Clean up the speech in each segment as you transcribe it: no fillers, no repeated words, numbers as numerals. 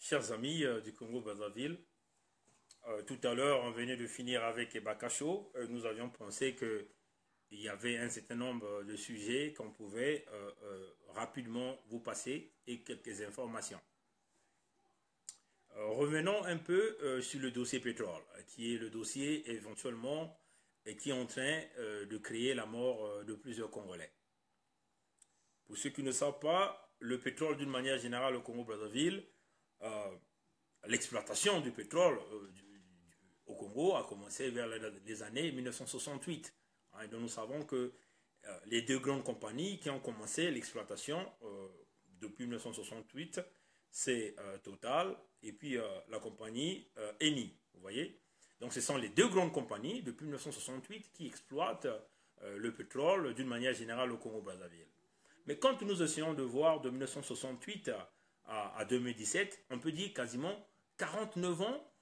Chers amis du Congo-Brazzaville, tout à l'heure, on venait de finir avec Ebakacho. Nous avions pensé qu'il y avait un certain nombre de sujets qu'on pouvait rapidement vous passer et quelques informations. Revenons un peu sur le dossier pétrole, qui est le dossier éventuellement qui est en train de créer la mort de plusieurs Congolais. Pour ceux qui ne savent pas, le pétrole d'une manière générale au Congo-Brazzaville, l'exploitation du pétrole au Congo a commencé vers les années 1968. Et donc nous savons que les deux grandes compagnies qui ont commencé l'exploitation depuis 1968, c'est Total et puis la compagnie Eni. Vous voyez? Donc ce sont les deux grandes compagnies depuis 1968 qui exploitent le pétrole d'une manière générale au Congo-Brazzaville. Mais quand nous essayons de voir de 1968 à 2017, on peut dire quasiment 49 ans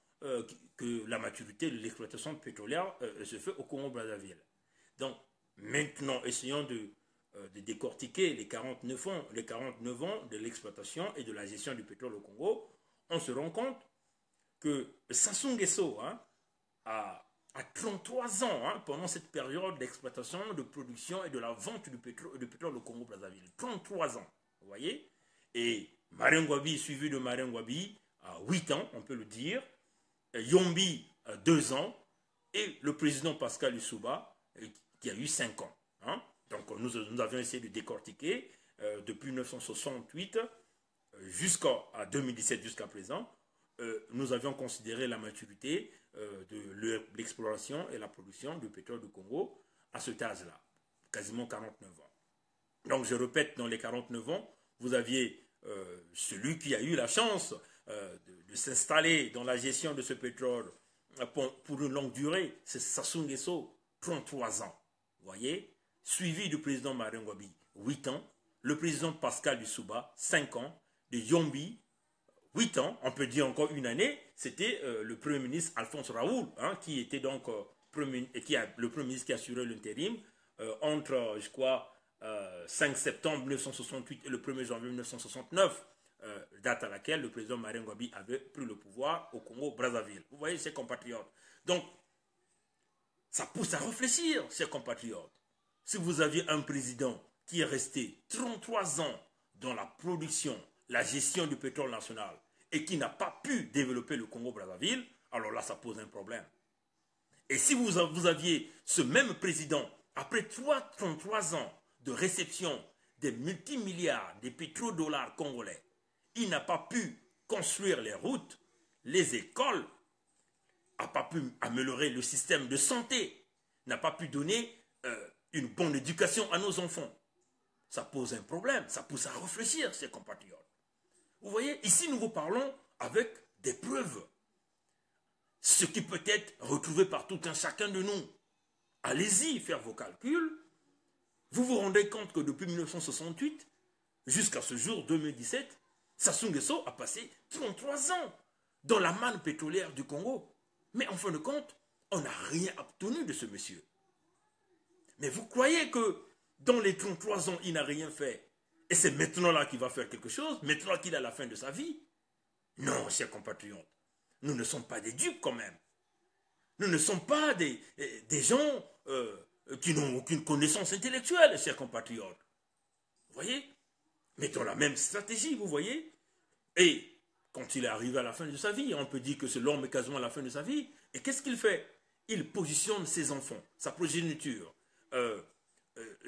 que la maturité de l'exploitation pétrolière se fait au Congo-Brazzaville. Donc maintenant, essayons de décortiquer les 49 ans de l'exploitation et de la gestion du pétrole au Congo. On se rend compte que Sassou Nguesso a 33 ans pendant cette période d'exploitation, de production et de la vente du pétrole au Congo-Brazzaville. 33 ans, vous voyez. Et Marien Ngouabi, suivi de Marien Ngouabi, à 8 ans, on peut le dire. Yombi, 2 ans. Et le président Pascal Lissouba, qui a eu 5 ans. Donc nous avions essayé de décortiquer depuis 1968 jusqu'à 2017, jusqu'à présent. Nous avions considéré la maturité de l'exploration et la production du pétrole du Congo à cet âge-là, quasiment 49 ans. Donc je répète, dans les 49 ans, vous aviez celui qui a eu la chance de s'installer dans la gestion de ce pétrole pour une longue durée, c'est Sassou Nguesso, 33 ans, vous voyez, suivi du président Marien Ngouabi, 8 ans, le président Pascal Lissouba, 5 ans, de Yombi, 8 ans, on peut dire encore une année, c'était le Premier ministre Alphonse Raoul, qui était donc le Premier ministre qui assurait l'intérim entre, je crois, 5 septembre 1968 et le 1er janvier 1969, date à laquelle le président Marien Ngouabi avait pris le pouvoir au Congo-Brazzaville. Vous voyez, ses compatriotes. Donc, ça pousse à réfléchir, ses compatriotes. Si vous aviez un président qui est resté 33 ans dans la production, la gestion du pétrole national et qui n'a pas pu développer le Congo-Brazzaville, alors là, ça pose un problème. Et si vous aviez ce même président, après 33 ans de réception des multimilliards de pétrodollars congolais, il n'a pas pu construire les routes, les écoles, n'a pas pu améliorer le système de santé, n'a pas pu donner une bonne éducation à nos enfants. Ça pose un problème, ça pousse à réfléchir, ses compatriotes. Vous voyez, ici nous vous parlons avec des preuves. Ce qui peut être retrouvé par tout un chacun de nous. Allez-y faire vos calculs. Vous vous rendez compte que depuis 1968 jusqu'à ce jour 2017, Sassou Nguesso a passé 33 ans dans la manne pétrolière du Congo. Mais en fin de compte, on n'a rien obtenu de ce monsieur. Mais vous croyez que dans les 33 ans, il n'a rien fait et c'est maintenant là qu'il va faire quelque chose, maintenant qu'il est à la fin de sa vie? Non, chers compatriotes, nous ne sommes pas des dupes quand même. Nous ne sommes pas des gens qui n'ont aucune connaissance intellectuelle, chers compatriotes. Vous voyez? Mettons la même stratégie, vous voyez? Et quand il est arrivé à la fin de sa vie, on peut dire que c'est l'homme quasiment à la fin de sa vie. Et qu'est-ce qu'il fait? Il positionne ses enfants, sa progéniture,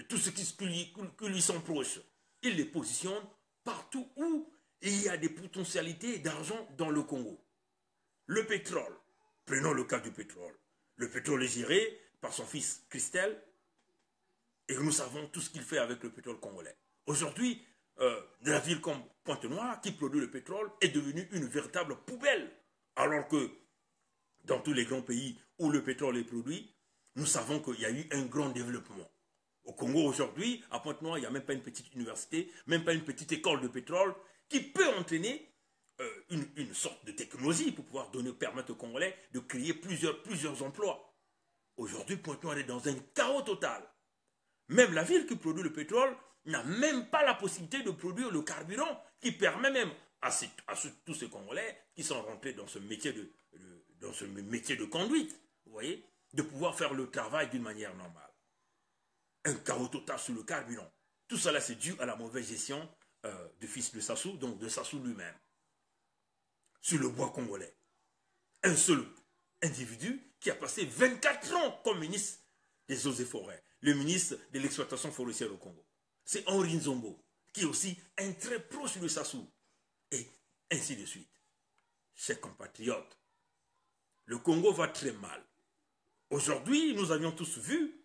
tout ce qui lui sont proches. Il les positionne partout où il y a des potentialités d'argent dans le Congo. Le pétrole, prenons le cas du pétrole. Le pétrole est géré par son fils Christel et nous savons tout ce qu'il fait avec le pétrole congolais. Aujourd'hui, la ville comme Pointe-Noire, qui produit le pétrole, est devenue une véritable poubelle. Alors que dans tous les grands pays où le pétrole est produit, nous savons qu'il y a eu un grand développement. Au Congo aujourd'hui, à Pointe-Noire, il n'y a même pas une petite université, même pas une petite école de pétrole qui peut entraîner une sorte de technologie pour pouvoir permettre aux Congolais de créer plusieurs emplois. Aujourd'hui, Pointe-Noire est dans un chaos total. Même la ville qui produit le pétrole n'a même pas la possibilité de produire le carburant qui permet même tous ces Congolais qui sont rentrés dans ce métier de conduite, vous voyez, de pouvoir faire le travail d'une manière normale. Un chaos total sur le carburant. Tout cela, c'est dû à la mauvaise gestion du fils de Sassou, donc de Sassou lui-même. Sur le bois congolais. Un seul individu qui a passé 24 ans comme ministre des Eaux et Forêts, le ministre de l'exploitation forestière au Congo. C'est Henri Nzongo, qui est aussi un très proche de Sassou. Et ainsi de suite. Chers compatriotes, le Congo va très mal. Aujourd'hui, nous avions tous vu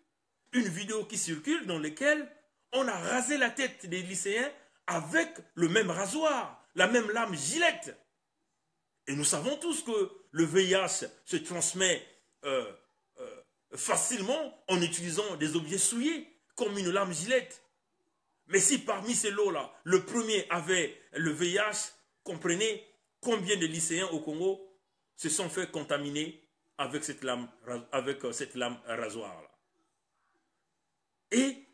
une vidéo qui circule dans laquelle on a rasé la tête des lycéens avec le même rasoir, la même lame gilette. Et nous savons tous que le VIH se transmet facilement en utilisant des objets souillés, comme une lame gilette. Mais si parmi ces lots-là, le premier avait le VIH, comprenez combien de lycéens au Congo se sont fait contaminer avec cette lame rasoir-là. Et,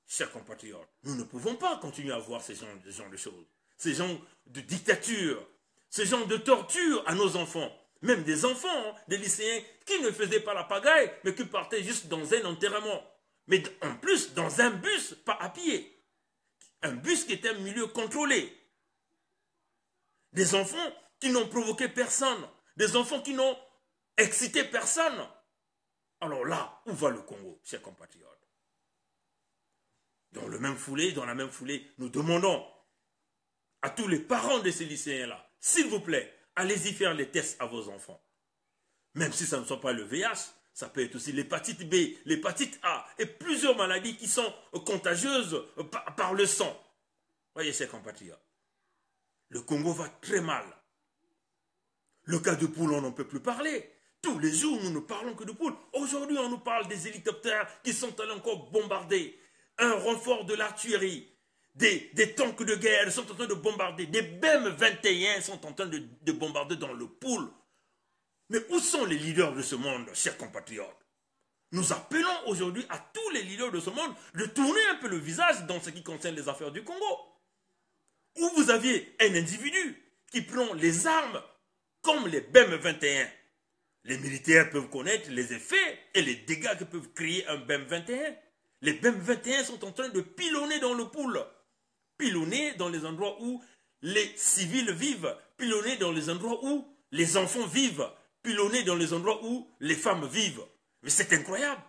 chers compatriotes, nous ne pouvons pas continuer à voir ce genre de choses, ces genres de dictature, ce genre de torture à nos enfants, même des enfants, des lycéens qui ne faisaient pas la pagaille, mais qui partaient juste dans un enterrement. Mais en plus, dans un bus, pas à pied. Un bus qui était un milieu contrôlé. Des enfants qui n'ont provoqué personne. Des enfants qui n'ont excité personne. Alors là, où va le Congo, chers compatriotes? Dans la même foulée, nous demandons à tous les parents de ces lycéens-là, s'il vous plaît, allez-y faire les tests à vos enfants. Même si ça ne soit pas le VIH, ça peut être aussi l'hépatite B, l'hépatite A et plusieurs maladies qui sont contagieuses par le sang. Voyez, chers compatriotes, le Congo va très mal. Le cas de poules, on n'en peut plus parler. Tous les jours, nous ne parlons que de poules. Aujourd'hui, on nous parle des hélicoptères qui sont allés encore bombarder. Un renfort de l'artillerie. Des tanks de guerre sont en train de bombarder. Des BEM 21 sont en train de bombarder dans le pool. Mais où sont les leaders de ce monde, chers compatriotes? Nous appelons aujourd'hui à tous les leaders de ce monde de tourner un peu le visage dans ce qui concerne les affaires du Congo. Où vous aviez un individu qui prend les armes comme les BEM 21. Les militaires peuvent connaître les effets et les dégâts que peuvent créer un BEM 21. Les BEM 21 sont en train de pilonner dans le pool. Pilonner dans les endroits où les civils vivent. Pilonner dans les endroits où les enfants vivent. Pilonner dans les endroits où les femmes vivent. Mais c'est incroyable.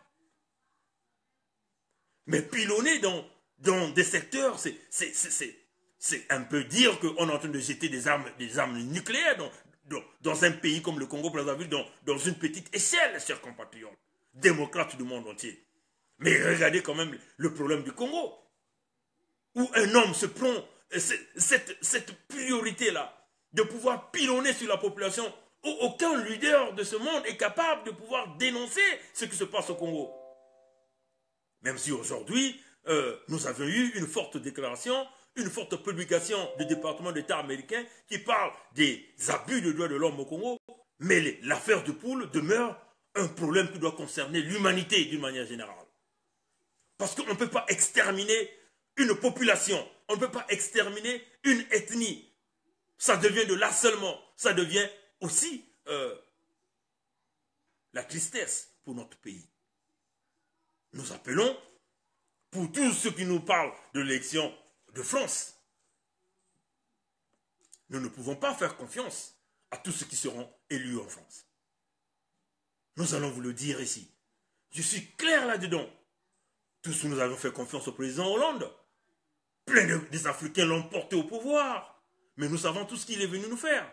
Mais pilonner dans des secteurs, c'est un peu dire qu'on est en train de jeter des armes nucléaires dans un pays comme le Congo, dans une petite échelle, chers compatriotes, démocrates du monde entier. Mais regardez quand même le problème du Congo, où un homme se prend cette priorité-là, de pouvoir pilonner sur la population, où aucun leader de ce monde est capable de pouvoir dénoncer ce qui se passe au Congo. Même si aujourd'hui, nous avons eu une forte déclaration, une forte publication du département d'État américain qui parle des abus de droits de l'homme au Congo, mais l'affaire de Poul demeure un problème qui doit concerner l'humanité d'une manière générale. Parce qu'on ne peut pas exterminer une population, on ne peut pas exterminer une ethnie. Ça devient de l'harcèlement, ça devient aussi la tristesse pour notre pays. Nous appelons, pour tous ceux qui nous parlent de l'élection de France, nous ne pouvons pas faire confiance à tous ceux qui seront élus en France. Nous allons vous le dire ici. Je suis clair là-dedans. Tous nous avons fait confiance au président Hollande. Plein des Africains l'ont porté au pouvoir. Mais nous savons tout ce qu'il est venu nous faire.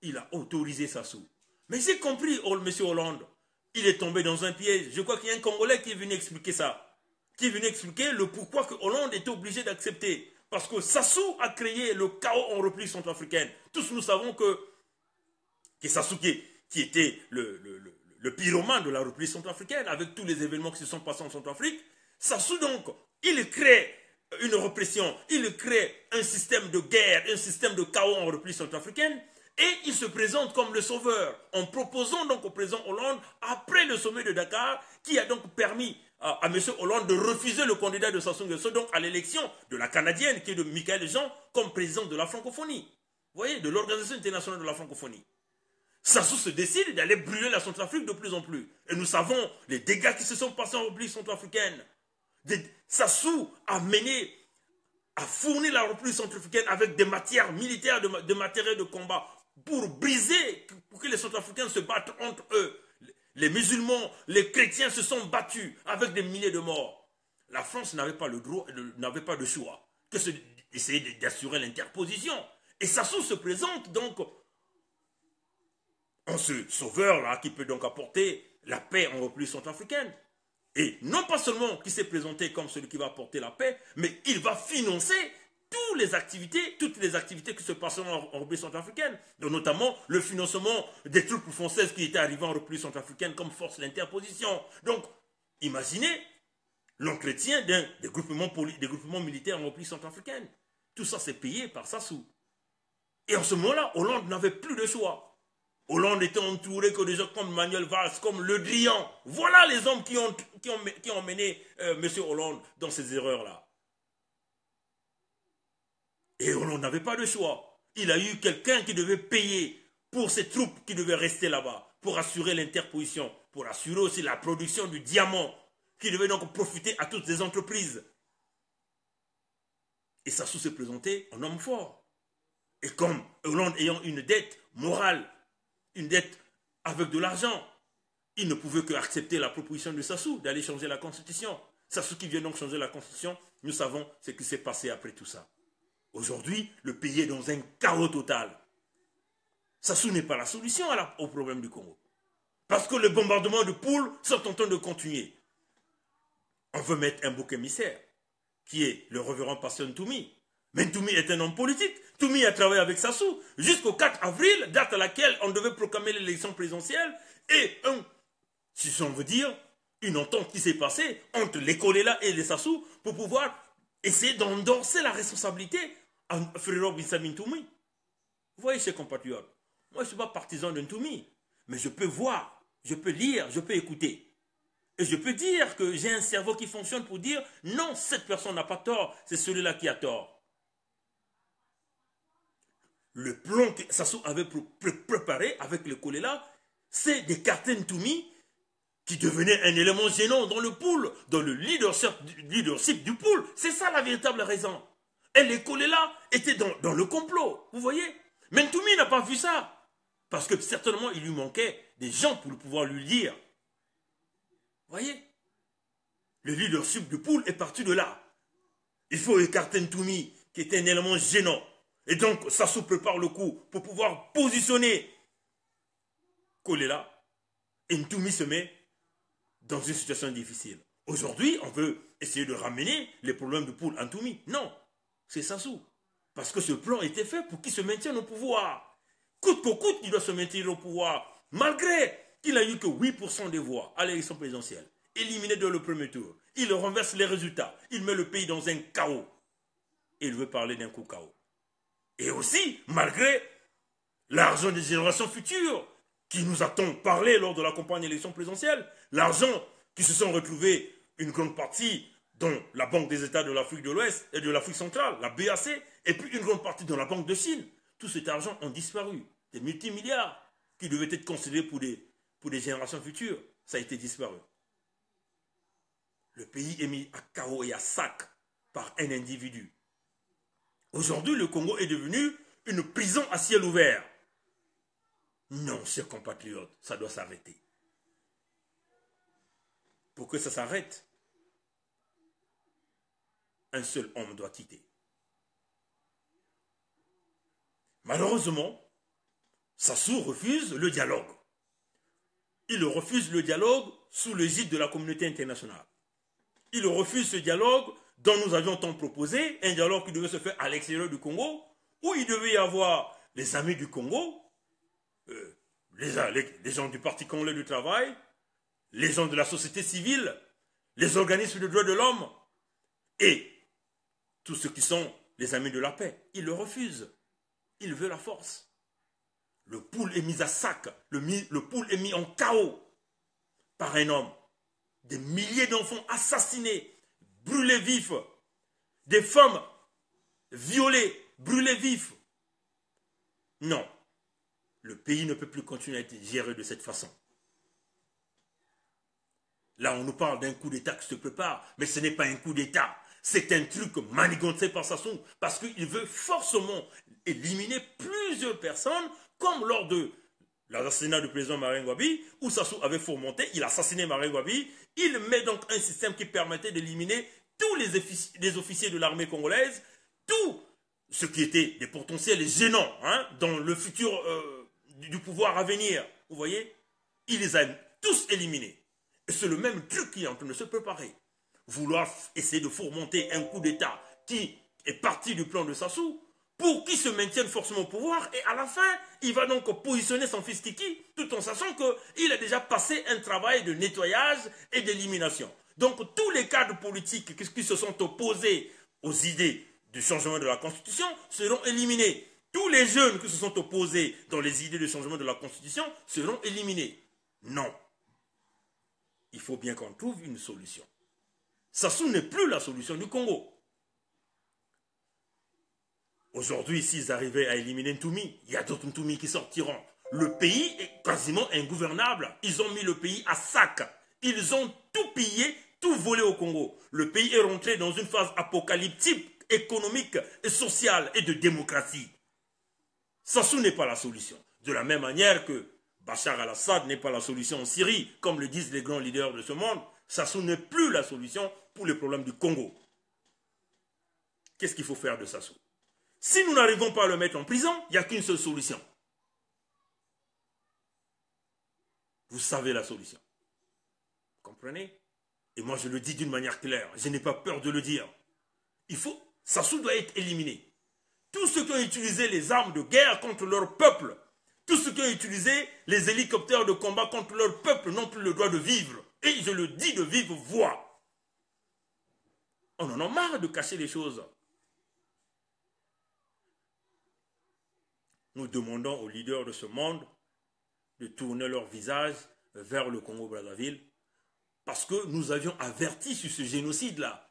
Il a autorisé Sassou. Mais j'ai compris, M. Hollande, il est tombé dans un piège. Je crois qu'il y a un Congolais qui est venu expliquer ça. Qui est venu expliquer le pourquoi que Hollande était obligé d'accepter. Parce que Sassou a créé le chaos en République centrafricaine. Tous nous savons que Sassou qui était le pyromane de la République centrafricaine, avec tous les événements qui se sont passés en Centrafrique, Sassou donc, il crée une répression, il crée un système de guerre, un système de chaos en République centrafricaine, et il se présente comme le sauveur, en proposant donc au président Hollande, après le sommet de Dakar, qui a donc permis à M. Hollande de refuser le candidat de Sassou Nguesso, donc à l'élection de la Canadienne, qui est de Michael Jean, comme président de la francophonie. Vous voyez, de l'Organisation internationale de la francophonie. Sassou se décide d'aller brûler la Centrafrique de plus en plus. Et nous savons les dégâts qui se sont passés en République centrafricaine. Sassou a fourni la République centrafricaine avec des matières militaires, de matériel de combat, pour briser, pour que les Centrafricains se battent entre eux. Les musulmans, les chrétiens se sont battus avec des milliers de morts. La France n'avait pas le droit, n'avait pas de choix que d'essayer d'assurer l'interposition. Et Sassou se présente donc en ce sauveur-là qui peut donc apporter la paix en République centrafricaine. Et non pas seulement qu'il s'est présenté comme celui qui va apporter la paix, mais il va financer toutes les activités qui se passeront en République centrafricaine, donc notamment le financement des troupes françaises qui étaient arrivées en République centrafricaine comme force d'interposition. Donc, imaginez l'entretien des groupements militaires en République centrafricaine. Tout ça, c'est payé par Sassou. Et en ce moment-là, Hollande n'avait plus de choix. Hollande était entouré que de gens comme Manuel Valls, comme Le Drian. Voilà les hommes qui ont mené M. Hollande dans ces erreurs-là. Et Hollande n'avait pas de choix. Il a eu quelqu'un qui devait payer pour ces troupes qui devaient rester là-bas, pour assurer l'interposition, pour assurer aussi la production du diamant, qui devait donc profiter à toutes les entreprises. Et Sassou s'est présenté en homme fort. Et comme Hollande ayant une dette morale, une dette avec de l'argent, il ne pouvait que accepter la proposition de Sassou d'aller changer la Constitution. Sassou qui vient donc changer la Constitution, nous savons ce qui s'est passé après tout ça. Aujourd'hui, le pays est dans un chaos total. Sassou n'est pas la solution au problème du Congo. Parce que les bombardements de poules sont en train de continuer. On veut mettre un bouc émissaire, qui est le révérend pasteur Ntoumi. Mais Ntoumi est un homme politique. Ntoumi a travaillé avec Sassou jusqu'au 4 avril, date à laquelle on devait proclamer l'élection présidentielle. Et si on veut dire, une entente qui s'est passée entre les Kolela et les Sassou pour pouvoir essayer d'endorser la responsabilité à Frérot Bissami Ntoumi. Vous voyez, chers compatriotes, moi je ne suis pas partisan de Ntoumi, mais je peux voir, je peux lire, je peux écouter. Et je peux dire que j'ai un cerveau qui fonctionne pour dire non, cette personne n'a pas tort, c'est celui-là qui a tort. Le plan que Sassou avait préparé avec le Kolela, c'est d'écarter Ntoumi qui devenait un élément gênant dans le pool, dans le leadership du pool. C'est ça la véritable raison. Et les Kolela étaient dans le complot, vous voyez. Mais Ntoumi n'a pas vu ça. Parce que certainement, il lui manquait des gens pour pouvoir lui dire. Vous voyez. Le leadership du pool est parti de là. Il faut écarter Ntoumi, qui était un élément gênant. Et donc, Sassou prépare le coup pour pouvoir positionner Kolela. Et Ntoumi se met dans une situation difficile. Aujourd'hui, on veut essayer de ramener les problèmes du pool à Ntoumi. Non, c'est Sassou. Parce que ce plan était fait pour qu'il se maintienne au pouvoir. Coûte que coûte, il doit se maintenir au pouvoir. Malgré qu'il n'a eu que 8% des voix à l'élection présidentielle. Éliminé dans le premier tour. Il renverse les résultats. Il met le pays dans un chaos. Et il veut parler d'un coup chaos. Et aussi, malgré l'argent des générations futures, qui nous a tant parlé lors de la campagne d'élection présidentielle, l'argent qui se sont retrouvés une grande partie dans la Banque des États de l'Afrique de l'Ouest et de l'Afrique centrale, la BAC, et puis une grande partie dans la Banque de Chine. Tout cet argent a disparu. Des multimilliards qui devaient être considérés pour des générations futures, ça a été disparu. Le pays est mis à chaos et à sac par un individu. Aujourd'hui, le Congo est devenu une prison à ciel ouvert. Non, chers compatriotes, ça doit s'arrêter. Pour que ça s'arrête, un seul homme doit quitter. Malheureusement, Sassou refuse le dialogue. Il refuse le dialogue sous l'égide de la communauté internationale. Il refuse ce dialogue dont nous avions tant proposé, un dialogue qui devait se faire à l'extérieur du Congo, où il devait y avoir les amis du Congo, les gens du Parti congolais du travail, les gens de la société civile, les organismes de droits de l'homme, et tous ceux qui sont les amis de la paix. Il le refuse. Il veut la force. Le pool est mis à sac, le pool est mis en chaos par un homme des milliers d'enfants assassinés, brûlés vifs, des femmes violées, brûlées vifs. Non, le pays ne peut plus continuer à être géré de cette façon. Là, on nous parle d'un coup d'État qui se prépare, mais ce n'est pas un coup d'État. C'est un truc maniganté par Sassou, parce qu'il veut forcément éliminer plusieurs personnes, comme lors de l'assassinat du président Marien Ngouabi, où Sassou avait fomenté, il a assassiné Marien Ngouabi, il met donc un système qui permettait d'éliminer tous les officiers de l'armée congolaise, tous ceux qui étaient des potentiels gênants dans le futur du pouvoir à venir. Vous voyez, il les a tous éliminés. Et c'est le même truc qui est en train de se préparer. Vouloir essayer de fourmenter un coup d'État qui est parti du plan de Sassou pour qu'il se maintienne forcément au pouvoir et à la fin, il va donc positionner son fils Kiki tout en sachant qu'il a déjà passé un travail de nettoyage et d'élimination. Donc tous les cadres politiques qui se sont opposés aux idées du changement de la Constitution seront éliminés. Tous les jeunes qui se sont opposés dans les idées de changement de la Constitution seront éliminés. Non. Il faut bien qu'on trouve une solution. Sassou n'est plus la solution du Congo. Aujourd'hui, s'ils arrivaient à éliminer Ntoumi, il y a d'autres Ntoumi qui sortiront. Le pays est quasiment ingouvernable. Ils ont mis le pays à sac. Ils ont tout pillé, tout volé au Congo. Le pays est rentré dans une phase apocalyptique, économique et sociale et de démocratie. Sassou n'est pas la solution. De la même manière que Bachar al-Assad n'est pas la solution en Syrie, comme le disent les grands leaders de ce monde, Sassou n'est plus la solution pour les problèmes du Congo. Qu'est-ce qu'il faut faire de Sassou? Si nous n'arrivons pas à le mettre en prison, il n'y a qu'une seule solution. Vous savez la solution. Vous comprenez? Et moi je le dis d'une manière claire, je n'ai pas peur de le dire. Sassou doit être éliminé. Tous ceux qui ont utilisé les armes de guerre contre leur peuple, tous ceux qui ont utilisé les hélicoptères de combat contre leur peuple n'ont plus le droit de vivre. Et je le dis de vive voix. On en a marre de cacher les choses. Nous demandons aux leaders de ce monde de tourner leur visage vers le Congo-Brazzaville parce que nous avions averti sur ce génocide-là.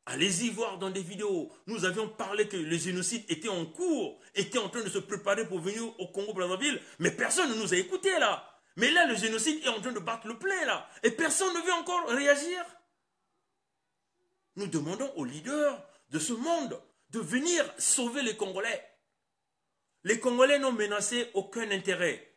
Allez-y voir dans des vidéos. Nous avions parlé que le génocide était en cours, était en train de se préparer pour venir au Congo-Brazzaville, mais personne ne nous a écoutés là. Mais là, le génocide est en train de battre le plein là, et personne ne veut encore réagir. Nous demandons aux leaders de ce monde de venir sauver les Congolais. Les Congolais n'ont menacé aucun intérêt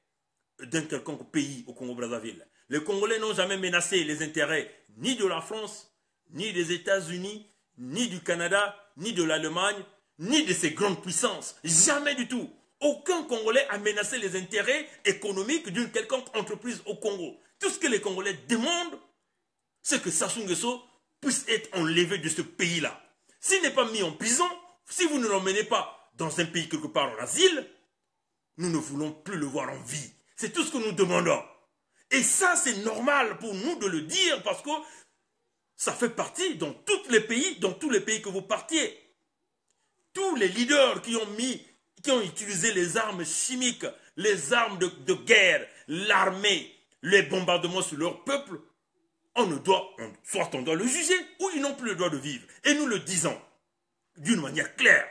d'un quelconque pays au Congo-Brazzaville. Les Congolais n'ont jamais menacé les intérêts ni de la France, ni des États-Unis, ni du Canada, ni de l'Allemagne, ni de ces grandes puissances. Jamais du tout. Aucun Congolais a menacé les intérêts économiques d'une quelconque entreprise au Congo. Tout ce que les Congolais demandent, c'est que Sassou Nguesso puisse être enlevé de ce pays-là. S'il n'est pas mis en prison, si vous ne l'emmenez pas dans un pays quelque part en asile, nous ne voulons plus le voir en vie. C'est tout ce que nous demandons. Et ça, c'est normal pour nous de le dire parce que ça fait partie dans tous les pays que vous partiez. Tous les leaders qui ont utilisé les armes chimiques, les armes de guerre, l'armée, les bombardements sur leur peuple, soit on doit le juger, ou ils n'ont plus le droit de vivre. Et nous le disons d'une manière claire.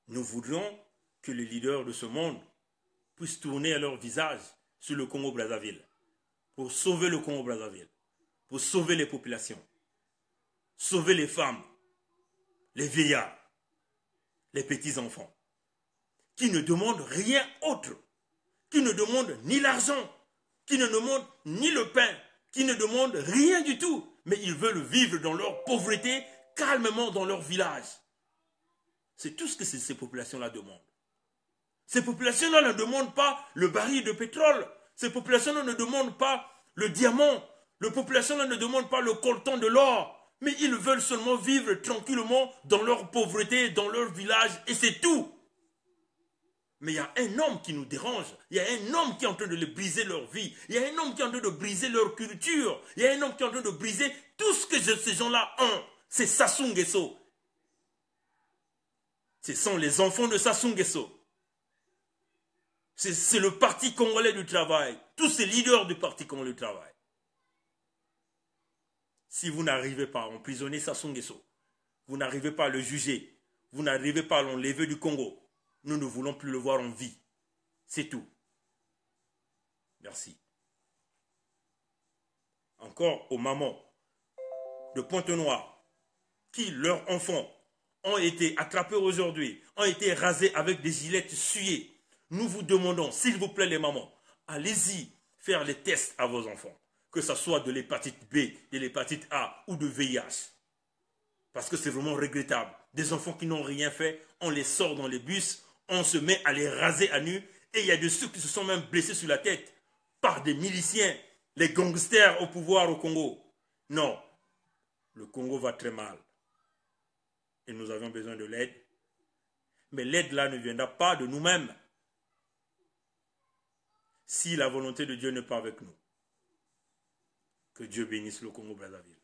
Nous voudrions que les leaders de ce monde puissent tourner leur visage sur le Congo-Brazzaville pour sauver le Congo-Brazzaville, pour sauver les populations, sauver les femmes, les vieillards, les petits-enfants, qui ne demandent rien autre, qui ne demandent ni l'argent, qui ne demandent ni le pain, qui ne demandent rien du tout, mais ils veulent vivre dans leur pauvreté, calmement dans leur village. C'est tout ce que ces populations-là demandent. Ces populations-là ne demandent pas le baril de pétrole. Ces populations-là ne demandent pas le diamant. Les populations-là ne demandent pas le coltan de l'or. Mais ils veulent seulement vivre tranquillement dans leur pauvreté, dans leur village, et c'est tout. Mais il y a un homme qui nous dérange. Il y a un homme qui est en train de les briser leur vie. Il y a un homme qui est en train de briser leur culture. Il y a un homme qui est en train de briser tout ce que ces gens-là ont. C'est Sassou Nguesso. Ce sont les enfants de Sassou Nguesso. C'est le Parti congolais du travail. Tous ces leaders du Parti congolais du travail. Si vous n'arrivez pas à emprisonner Sassou Nguesso, vous n'arrivez pas à le juger, vous n'arrivez pas à l'enlever du Congo, nous ne voulons plus le voir en vie. C'est tout. Merci. Encore aux mamans de Pointe-Noire qui, leurs enfants, ont été attrapés aujourd'hui, ont été rasés avec des gilettes suées. Nous vous demandons, s'il vous plaît les mamans, allez-y faire les tests à vos enfants. Que ce soit de l'hépatite B, de l'hépatite A ou de VIH. Parce que c'est vraiment regrettable. Des enfants qui n'ont rien fait, on les sort dans les bus, on se met à les raser à nu. Et il y a de ceux qui se sont même blessés sur la tête par des miliciens, les gangsters au pouvoir au Congo. Non, le Congo va très mal. Et nous avons besoin de l'aide. Mais l'aide là ne viendra pas de nous-mêmes. Si la volonté de Dieu n'est pas avec nous. Que Dieu bénisse le Congo-Brazzaville.